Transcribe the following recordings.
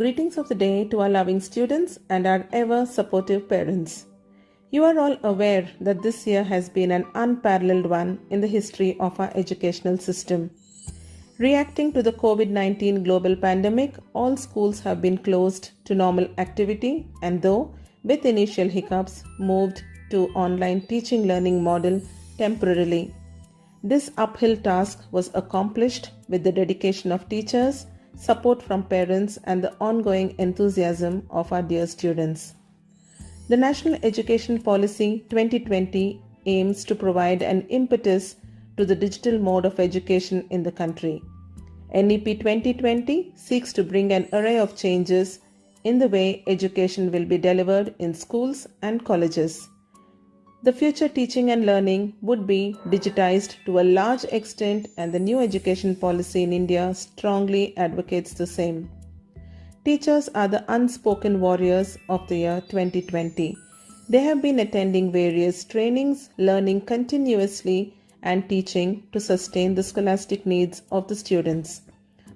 Greetings of the day to our loving students and our ever supportive parents. You are all aware that this year has been an unparalleled one in the history of our educational system. Reacting to the COVID-19 global pandemic, all schools have been closed to normal activity and though with initial hiccups moved to online teaching learning model temporarily. This uphill task was accomplished with the dedication of teachers, support from parents and the ongoing enthusiasm of our dear students. The National Education Policy 2020 aims to provide an impetus to the digital mode of education in the country. NEP 2020 seeks to bring an array of changes in the way education will be delivered in schools and colleges. The future teaching and learning would be digitized to a large extent, and the new education policy in India strongly advocates the same. Teachers are the unspoken warriors of the year 2020. They have been attending various trainings, learning continuously, and teaching to sustain the scholastic needs of the students.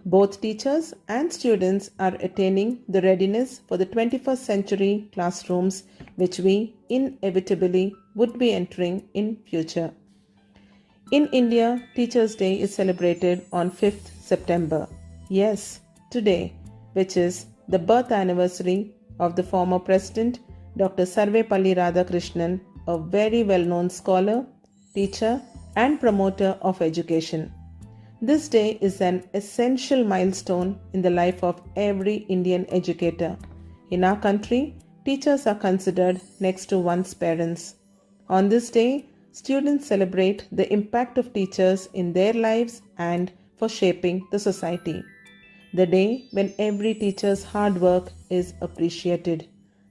Both teachers and students are attaining the readiness for the 21st century classrooms, which we inevitably would be entering in future. In India, Teachers' Day is celebrated on 5th September. Yes, today, which is the birth anniversary of the former President Dr. Sarvepalli Radhakrishnan, a very well-known scholar, teacher, and promoter of education. This day is an essential milestone in the life of every Indian educator. In our country, teachers are considered next to one's parents. On this day, students celebrate the impact of teachers in their lives and for shaping the society. The day when every teacher's hard work is appreciated.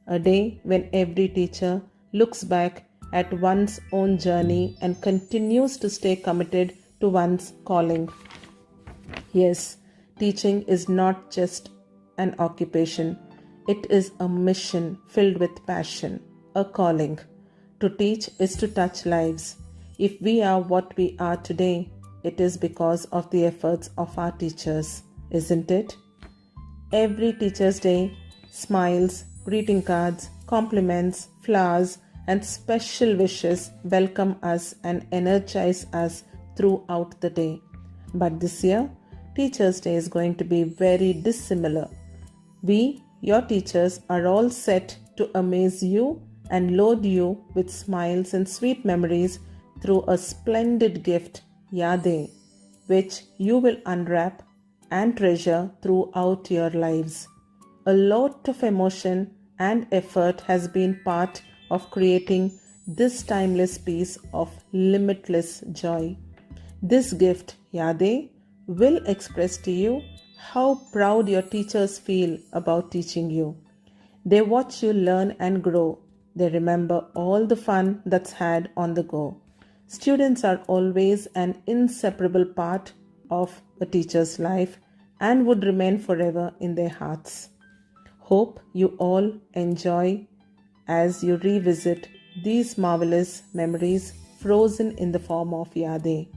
A day when every teacher looks back at one's own journey and continues to stay committed to one's calling. Yes, teaching is not just an occupation. It is a mission filled with passion, a calling. To teach is to touch lives. If we are what we are today, it is because of the efforts of our teachers, isn't it? Every Teacher's Day, smiles, greeting cards, compliments, flowers, and special wishes welcome us and energize us throughout the day. But this year, Teachers' Day is going to be very dissimilar. We, your teachers, are all set to amaze you and load you with smiles and sweet memories through a splendid gift, Yadein, which you will unwrap and treasure throughout your lives. A lot of emotion and effort has been part of creating this timeless piece of limitless joy. This gift, Yadein, will express to you how proud your teachers feel about teaching you. They watch you learn and grow. They remember all the fun that's had on the go. Students are always an inseparable part of a teacher's life and would remain forever in their hearts. Hope you all enjoy as you revisit these marvelous memories frozen in the form of Yadein.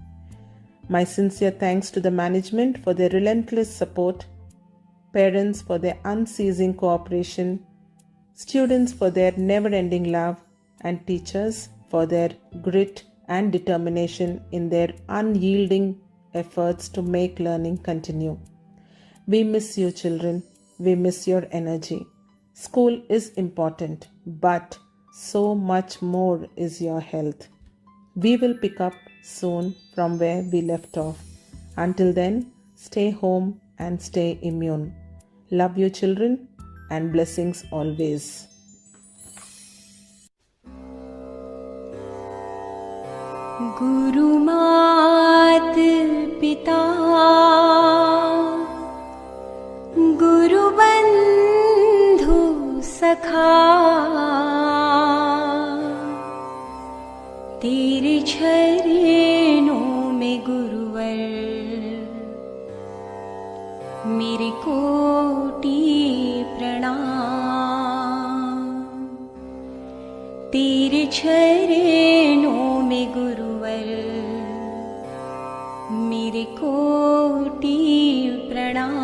My sincere thanks to the management for their relentless support, parents for their unceasing cooperation, students for their never-ending love, and teachers for their grit and determination in their unyielding efforts to make learning continue. We miss you, children. We miss your energy. School is important, but so much more is your health. We will pick up soon from where we left off. Until then, stay home and stay immune. Love you, children, and blessings always. गुरु मात पिता गुरु बंधु सखा तेरे चरणों में गुरुवर मेरे कोटि प्रणाम तेरे चरणों में गुरुवर मेरे कोटि प्रणाम।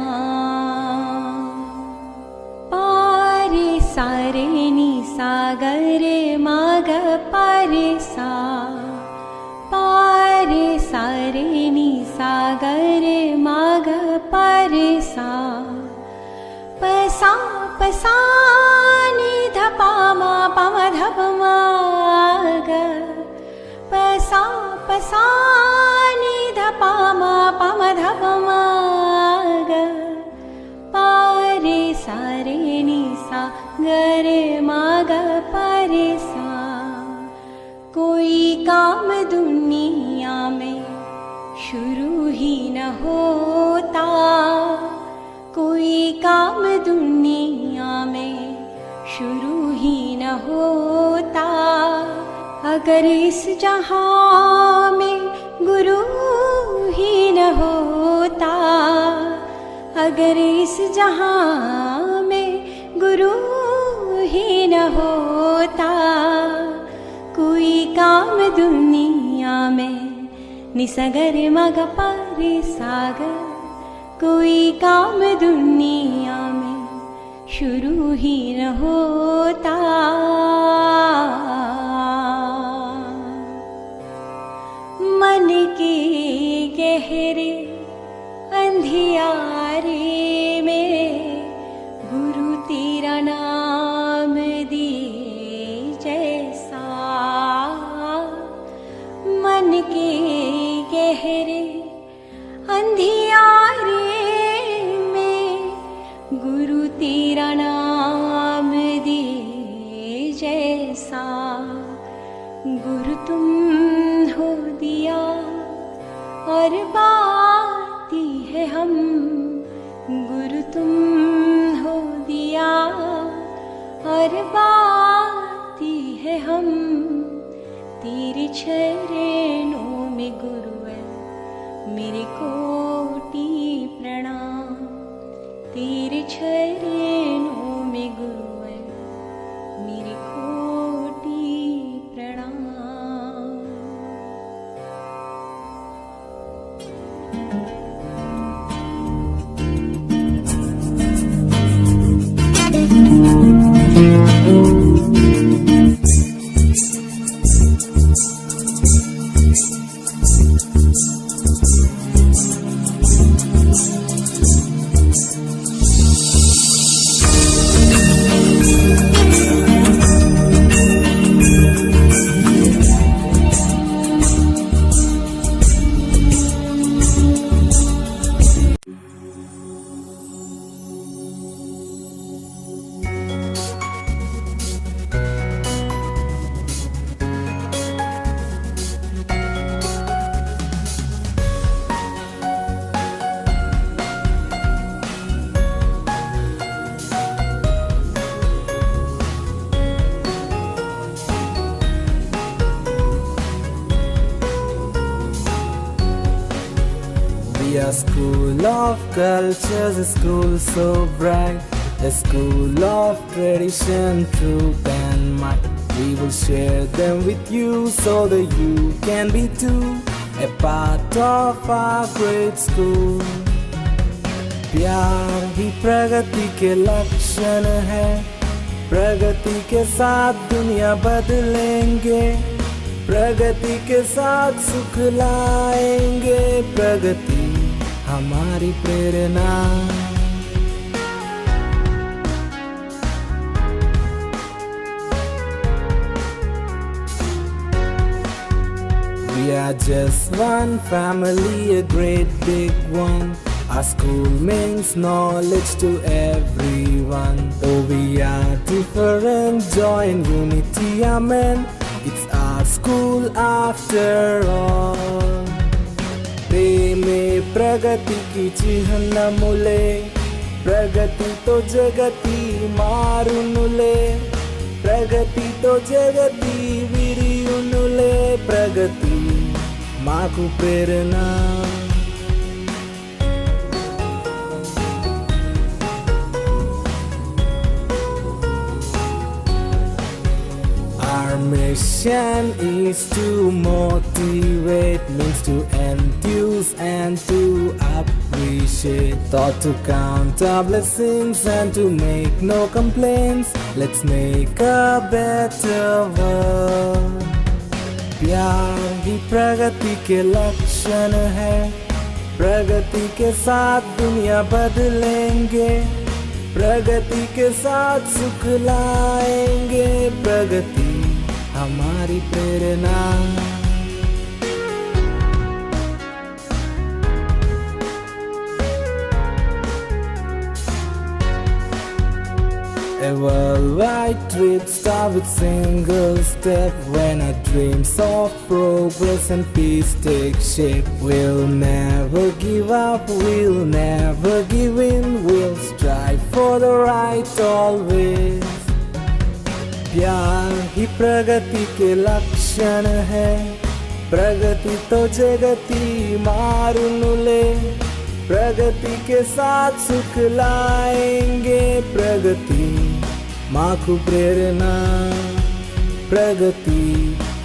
सा प सा नि ध प म प म ध प म ग प सा नि ध प म प म ध प म ग प रे सा रे नि सा ग रे म ग प रे सा। कोई काम दुनिया में शुरू ही न होता, कोई काम दुनिया में शुरू ही न होता, अगर इस जहां में गुरु ही न होता, अगर इस जहां में गुरु ही न होता। कोई काम दुनिया में निसगर मग पारे सागर, कोई काम दुनिया में शुरू ही न होता। मन के गहरे अंधियारे में गुरु तेरा नाम दिए जैसा, मन के गहरे अंधियारे में गुरु तेरा नाम दिए जैसा। गुरु तुम हो दिया और बाती है हम, गुरु तुम हो दिया और बाती है हम। तेरे चरणों में गुरुवर मेरे कोटि प्रणाम, तेरे चरणों में गुरुवर मेरे कोटि प्रणाम। We are school of cultures, a school so bright, a school of tradition, truth and might. We will share them with you so that you can be too a part of our great school. प्यार ही प्रगति के लक्षण है, प्रगति के साथ दुनिया बदलेंगे, प्रगति के साथ सुख लाएंगे, प्रगति हमारी प्रेरणा। We are just one family, a great big one. Our school means knowledge to everyone. Though we are different, joy and unity, amen. It's our school after all. प्रेमे प्रगति की चिह्नमुले, प्रगति तो जगति मारुनुले, प्रगति तो जगति विरियुनुले, प्रगति माकु प्रेरणा। Our mission is to motivate, means to enthuse and to appreciate. Thought to count our blessings and to make no complaints. Let's make a better world. प्यार ही प्रगति के लक्षण है, प्रगति के साथ दुनिया बदलेंगे, प्रगति के साथ सुख लाएंगे, प्रगति हमारी प्रेरणा। A worldwide trip start with single step. When our dreams of progress and peace take shape, we'll never give up, we'll never give in, we'll strive for the right always. प्यार ही प्रगति के लक्षण है, प्रगति तो जगति मारुनुले, प्रगति के साथ सुख लाएंगे, प्रगति माखु प्रेरणा, प्रगति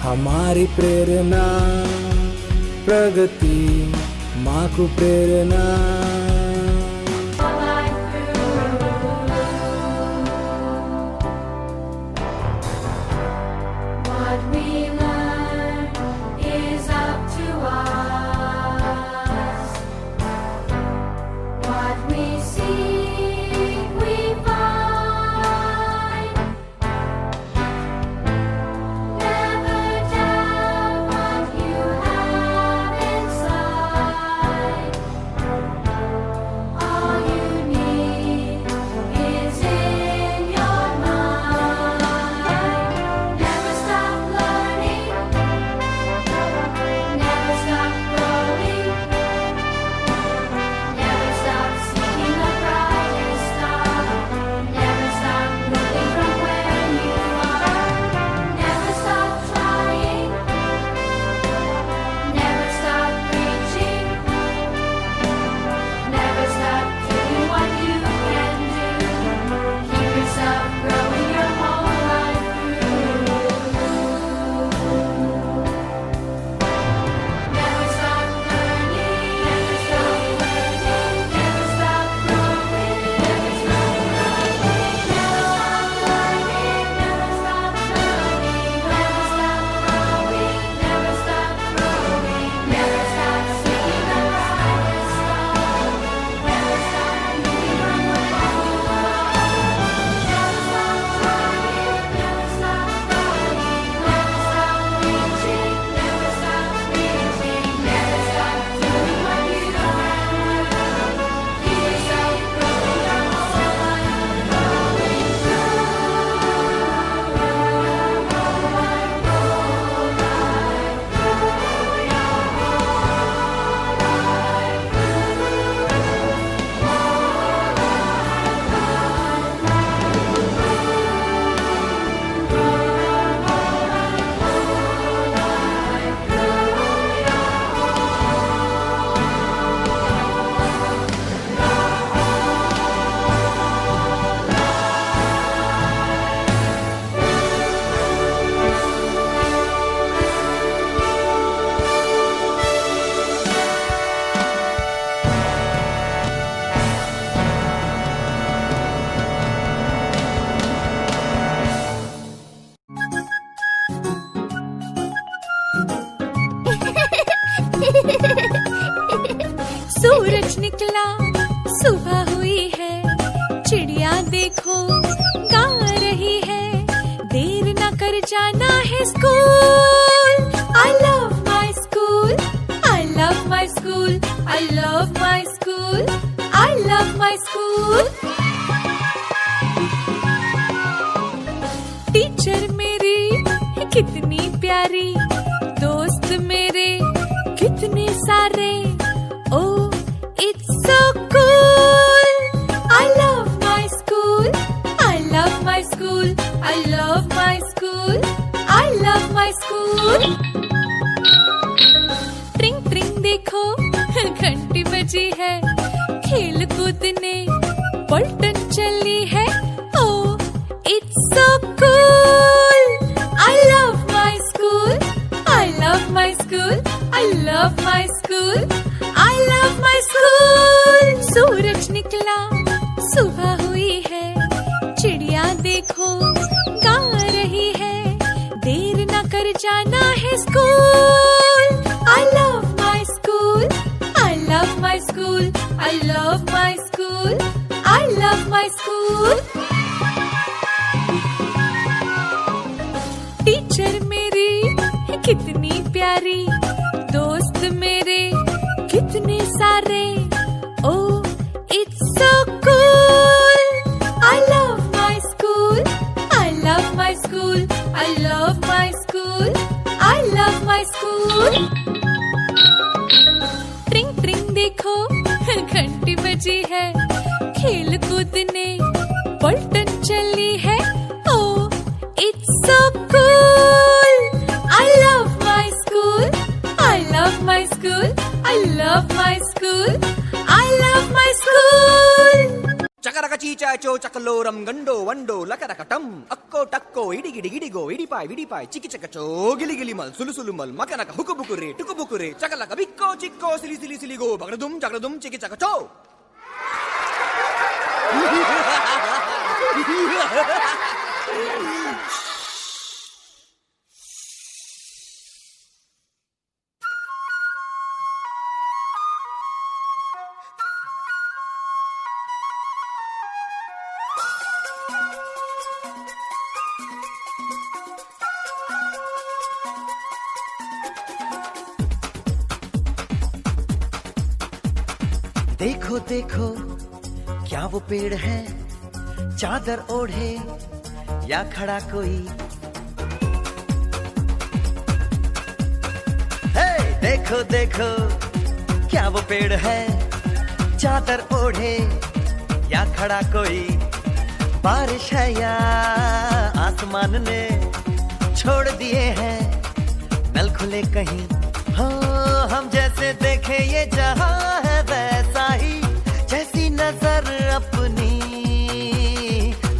हमारी प्रेरणा, प्रगति माखु प्रेरणा। What we learn is up to us. What we seek, we find. Never doubt what you have inside. All you need is in your mind. Never stop learning. Never stop growing. Never stop seeking the brightest star. Never stop moving from where you are. Never stop trying. Never stop reaching. Never stop doing what you can do. Keep yourself growing your whole life through. Never stop learning. Never stop learning. Never stop growing. Never stop growing. Never stop learning. Never stop learning. Never stop growing. Never stop growing. Never stop seeking the brightest star. Never stop moving from where you are. Never stop trying. Never stop growing. Never stop reaching. Never stop reaching. Never stop doing what you can do. Keep yourself growing your whole life. Growing सूरज निकला, सुबह हुई है, चिड़िया देखो गा रही है, देर न कर जाना है school. I love my school, I love my school, I love my school, I love my school। Teacher मेरी कितनी प्यारी, दोस्त मेरे कितने सारे, oh it's so cool। I love my school, I love my school, I love my school, I love my school। ट्रिंग ट्रिंग देखो घंटी बजी है, खेल कूद ने पलटन चली है, oh it's so cool। I love my school, I love my school, I love my school, I love my school। सूरज निकला, सुबह हुई है, चिड़िया देखो गा रही है, देर न कर जाना है school. I love my school, I love my school, I love my school, I love my my school. Teacher मेरी कितनी प्यारी, दोस्त मेरे कितने सारे. Oh, it's so cool. I love my school. I love my school. I love my school. I love my school. ट्रिंग ट्रिंग देखो घंटी बजी है, खेल कूदने पलटन चली है. Oh, it's so cool. I love my school. I love my school. I love my school. I love my school. చకరక చీచాచో చకలోరం గండో వండో లకరకటం అక్కో టక్కో ఇడిగిడి గిడిగో ఇడిపాయ్ విడిపాయ్ చికి చకచో గిలిగిలి మల్ సులుసులు మల్ మకనక హుకుబుకురే టుకుబుకురే చకలక బిక్కో చిక్కో సిలి సిలి సిలిగో బగడదుం జగడదుం చికి చకచో. देखो देखो क्या वो पेड़ है, चादर ओढ़े या खड़ा कोई. हे देखो देखो क्या वो पेड़ है, चादर ओढ़े या खड़ा कोई. बारिश है या आसमान ने छोड़ दिए हैं नल खुले कहीं. हाँ हम जैसे देखे ये जहां है वैसा ही, जैसी नजर अपनी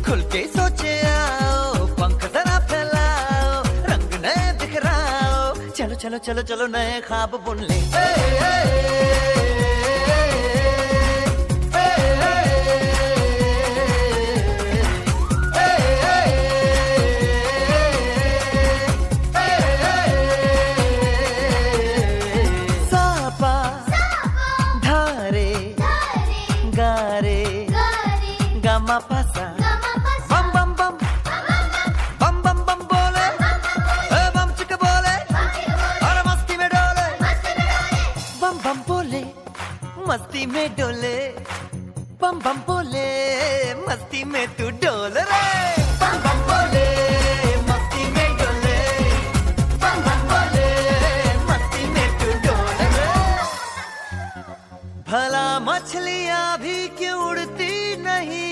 खुल के सोचे आओ. पंख जरा फैलाओ, रंग नए बिखराओ. चलो चलो चलो चलो नए ख्वाब बुन ले. Pasa. Bam bam bam, bam bam bam बोले, bam चिक बोले, और मस्ती में डोले. बम बम बोले, मस्ती में डोले. बम बम बोले, मस्ती में तू डोल रे. बम बम बोले, मस्ती में डोले. बम बम बोले, मस्ती में तू डोल रे. भला मछलियां भी क्यों उड़ती नहीं,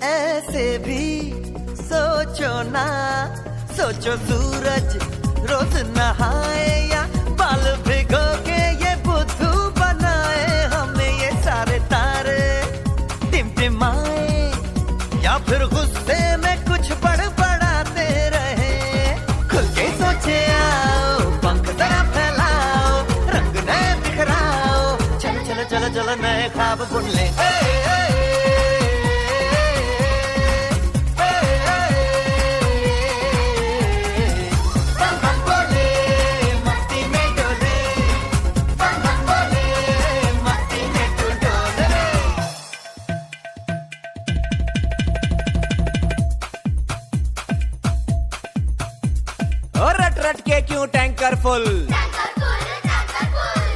ऐसे भी सोचो ना. सोचो सूरज रोज नहाए या बाल भिगो के ये बुद्धू बनाए. हमें ये सारे तारे टिमटिमाए या फिर गुस्से में कुछ बड़बड़ाते रहे. खुल के सोचे आओ, पंख जरा फैलाओ, रंग नए बिखराओ. चलो चलो चलो चलो नए ख्वाब बुन ले. रट रट के क्यों टैंकर फुल,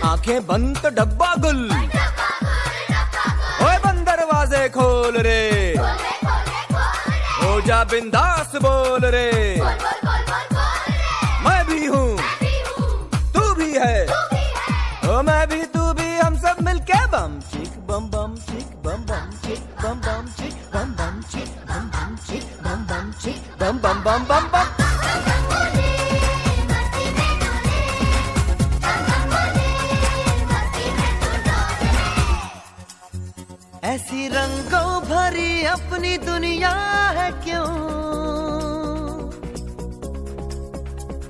आंखें बंद तो डब्बा गुल. ओए बंद दरवाजे खोल रे, हो जा बिंदास बोल रे. मैं भी हूँ तू भी है, ओ मैं भी तू भी, हम सब मिलके बम चिक बम बम चिक बम बम चिक बम बम चिक बम बम चिक बम बम चिक बम बम चिक बम बम बम बम बम. ऐसी रंगों भरी अपनी दुनिया है क्यों.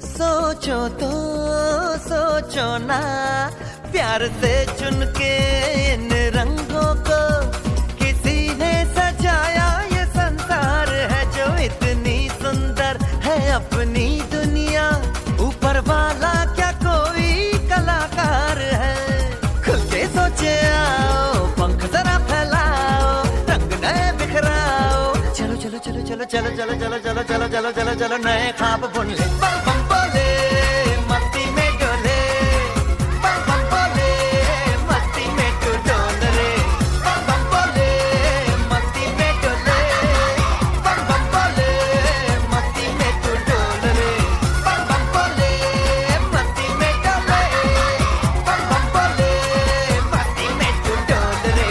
सोचो तो सोचो ना, प्यार से चुन के इन रंगों को किसी ने सजाया. ये संसार है जो इतनी सुंदर है अपनी दुनिया. ऊपर वाला क्या कोई कलाकार है. खुल के सोचे आओ, चलो चलो चलो चलो चलो चलो चलो चलो चलो नए ख्वाब बुन ले बम बम बोले मस्ती में डोले बम बम बोले मस्ती में तू डोल रे बम बम बोले मस्ती में डोले बम बम बोले मस्ती में तू डोल रे बम बम बोले मस्ती में डोले बम बम बोले मस्ती में तू डोल रे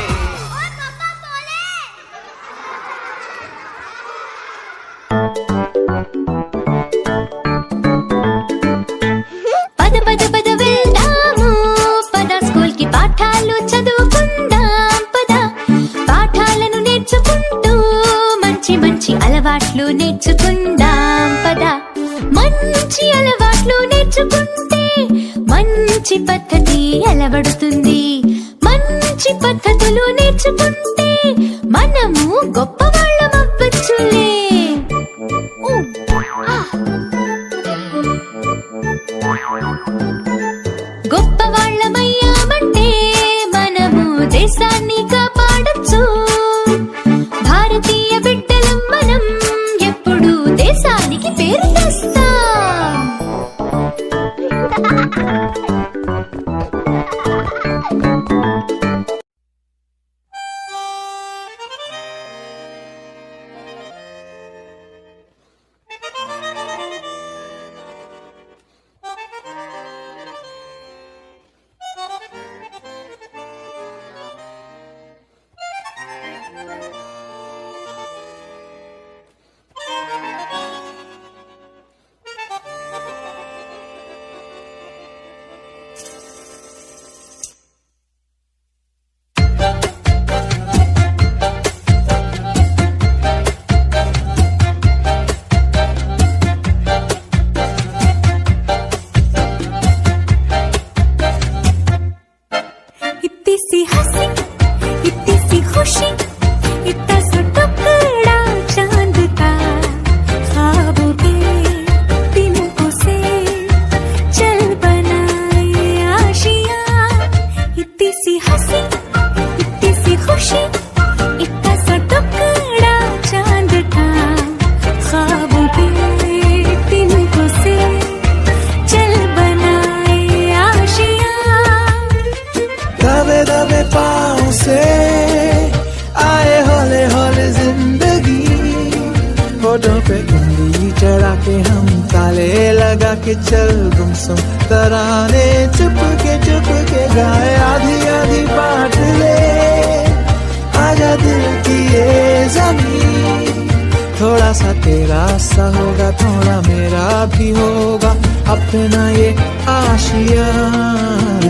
పద పద పద వెళ్దాము పద స్కూల్ కి పాఠాలు చదువుకుందాం పద పాఠాలను నేర్చుకుంటూ మంచి మంచి అలవాట్లు నేర్చుకుందాం పద మంచి అలవాట్లు నేర్చుకుంటే మంచి పద్ధతి అలవడుతుంది మంచి పద్ధతులు నేర్చుకుంటే మనము గొప్పవాళ్ళం అవ్వచ్చులే గొప్పవాళ్ళమయ్యామంటే మనము దేశాన్ని కాపాడొచ్చు భారతీయ బిడ్డలం మనం ఎప్పుడు దేశానికి పేరు తెస్తాం इतनी सी हंसी इतनी सी खुशी इतना सा टुकड़ा चांद का ख्वाबों के तिनकों से चल बनाए आशियां इतनी सी हंसी इतनी सी खुशी इतना सा टुकड़ा चांद का ख्वाबों के तिनकों से चल बनाए आशियां दबे दबे पाँव से आए हौले हौले जिंदगी होठों पे उंगली चढ़ा के हम ताले लगा के चल गुमसुम तराने चुप के गाए आधी आधी बात ले आजा दिल की ये जमीन थोड़ा सा तेरा सा होगा थोड़ा मेरा भी होगा अपना ये आशिया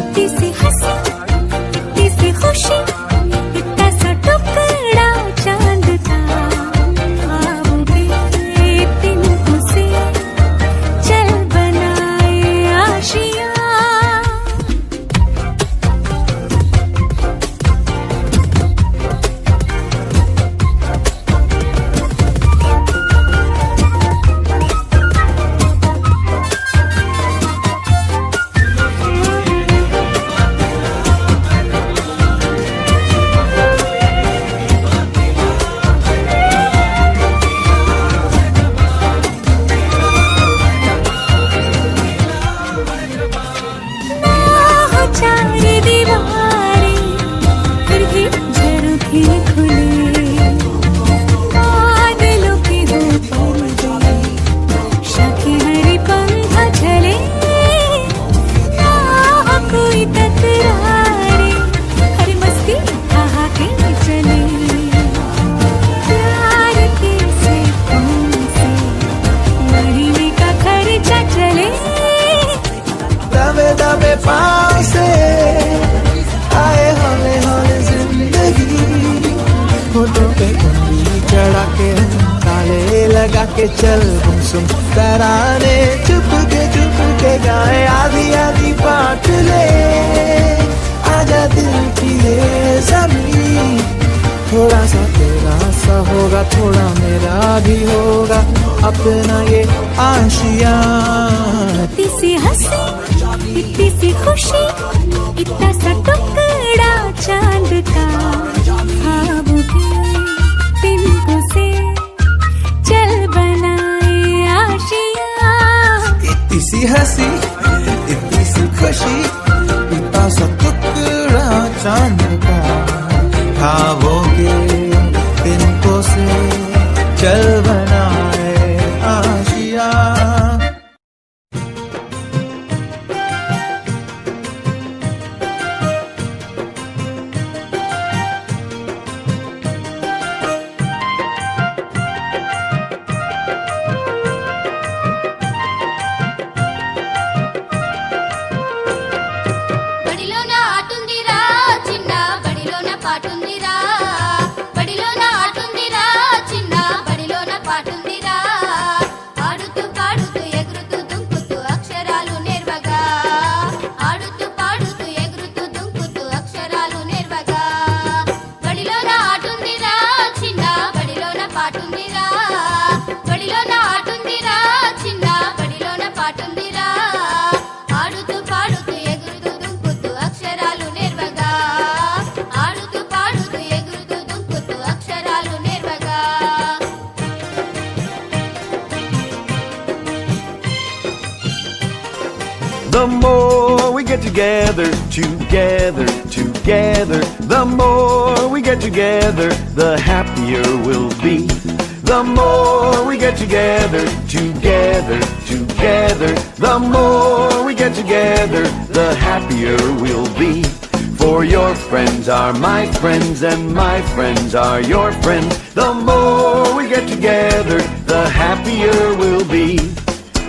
इतनी सी हंसी इतनी सी खुशी इतना सा टुकड़ा चांद का ख्वाबों के तिनकों से चल बनाए आशियां चार दीवारें फिर भी झरोखे खुले बादलों के ऊपर गए शाखे हरी पंखा चले कोई तकरारे हर मस्ती कहा के चले प्यार के से तुमसे महीने का खर्चा चले दबे दबे पाँव से आए हौले हौले जिंदगी होठों पे उंगली चढ़ा के हम ताले लगा के चल गुमसुम तराने चुप के गाए आधी आधी बात ले आजा दिल की ये जमीन थोड़ा सा तेरा सा होगा थोड़ा मेरा भी होगा अपना ये आशिया इतनी सी हंसी इतनी सी खुशी इतना सा टुकड़ा चांद का ख्वाबों के तिनकों से सी हंसी इतनी सी खुशी इतना सा टुकड़ा चांद का खाओगे तिनको से चल बनाए आशिया బడిలోన ఆటుందిరా చిన్న బడిలోన పాటుందిరా బడిలోన ఆటుందిరా చిన్న బడిలోన పాటుందిరా ఆడుతూ పాడుతూ ఎగురుతూ దుంకుతూ అక్షరాలు నేర్వగా ఆడుతూ పాడుతూ ఎగురుతూ దుంకుతూ అక్షరాలు నేర్వగా బడిలోన ఆటుందిరా చిన్న బడిలోన పాటుందిరా బడిలోన ఆటుందిరా చిన్న బడిలోన పాటుందిరా ఆడుతూ పాడుతూ ఎగురుతూ దుంకుతూ అక్షరాలు నేర్వగా ఆడుతూ పాడుతూ ఎగురుతూ దుంకుతూ అక్షరాలు నేర్వగా The more we get together, together, together, the more we get together, the happier we'll be. The more we get together, together, together, the more we get together, the happier we'll be. For your friends are my friends and my friends are your friends. The more we get together, the happier we'll be.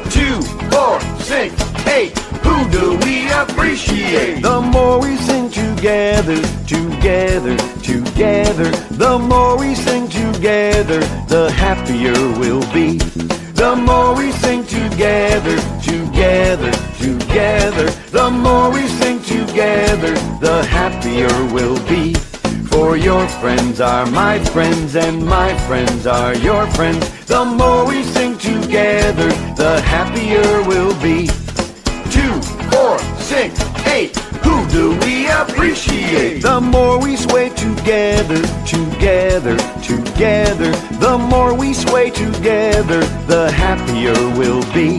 2, 4, 6, 8. Who do we appreciate? The more we sing together, together, together. The more we sing together, the happier we'll be. The more we sing together, together, together. The more we sing together, the happier we'll be. For your friends are my friends and my friends are your friends. The more we sing together, the happier we'll be. 2, 4, 6, 8. Who do we appreciate? The more we sway together, together, together. The more we sway together, the happier we'll be.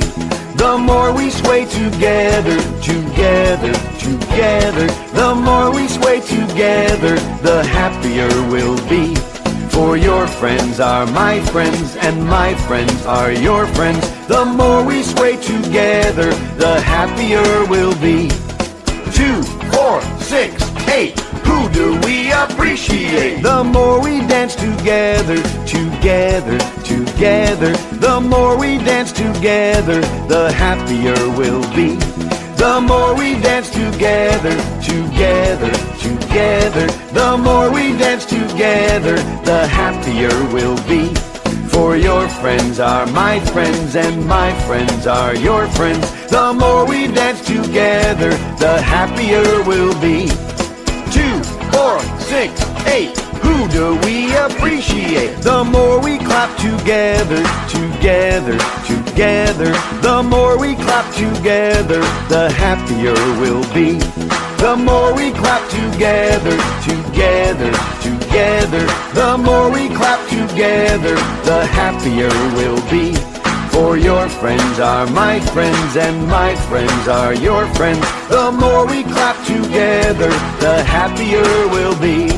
The more we sway together, together, together. The more we sway together, the happier we'll be. For your friends are my friends and my friends are your friends. The more we sway together, the happier we'll be. 2, 4, 6, 8. Who do we appreciate? The more we dance together, together, together. The more we dance together, the happier we'll be. The more we dance together, together, together. The more we dance together, the happier we'll be. For your friends are my friends and my friends are your friends. The more we dance together, the happier we'll be. 2, 4, 6, 8. Who do we appreciate? The more we clap together, together, together. The more we clap together, the happier we'll be. The more we clap together, together, together. The more we clap together, the happier we'll be. For your friends are my friends and my friends are your friends. The more we clap together, the happier we'll be.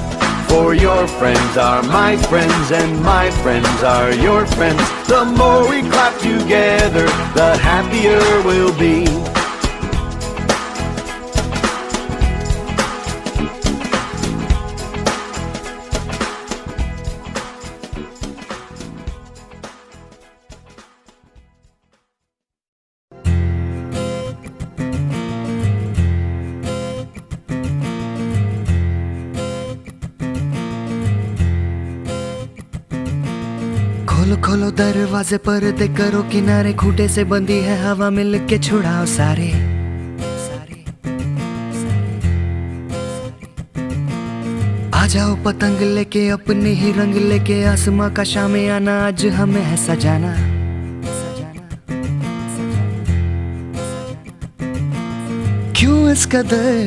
For your friends are my friends and my friends are your friends. The more we clap together, the happier we'll be. खोलो खोलो दरवाजे पर्दे करो किनारे खूंटे से बंदी है हवा मिल के छुड़ाओ सारे आ जाओ पतंग लेके अपने ही रंग लेके आसमां का शामे आना आज हमें है सजाना क्यों इस कदर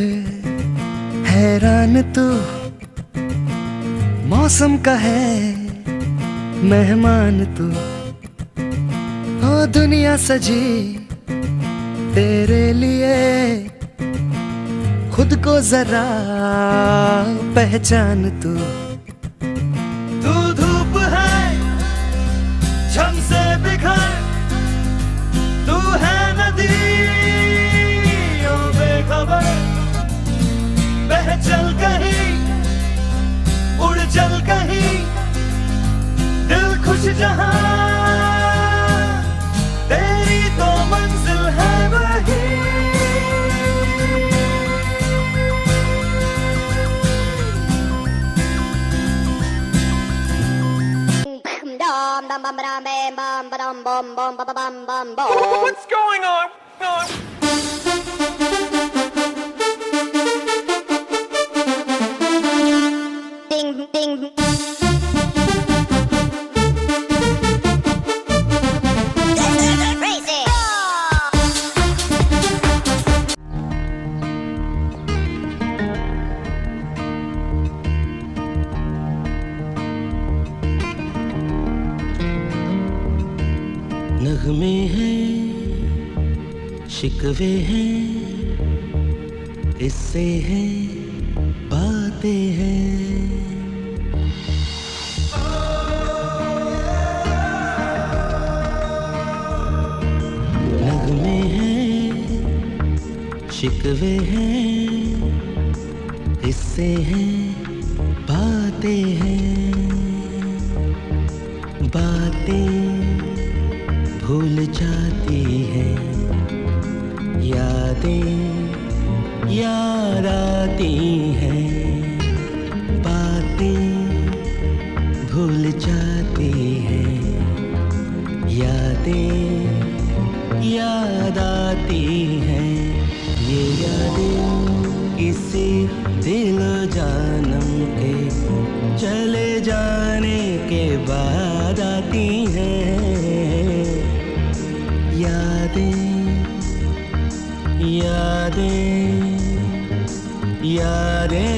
हैरान तू मौसम का है मेहमान तू ओ दुनिया सजी तेरे लिए खुद को जरा पहचान तू। तू धूप है झम से बिखर, तू है नदी ओ बेखबर, बह चल कहीं उड़ चल कहीं, दिल खुश जहां तेरी तो मंजिल है वही। What's going on? Ding, ding. Crazy. नगमे हैं, शिकवे हैं, इससे हैं, बातें हैं। नगमे हैं, शिकवे हैं, इससे हैं, बातें हैं। बातें भूल जाती है, यादें याद आती हैं। बातें भूल जाती हैं, यादें याद आती हैं। ये यादें किसी दिल जानम के चले जाने के बाद आती हैं। यादें यादें यादें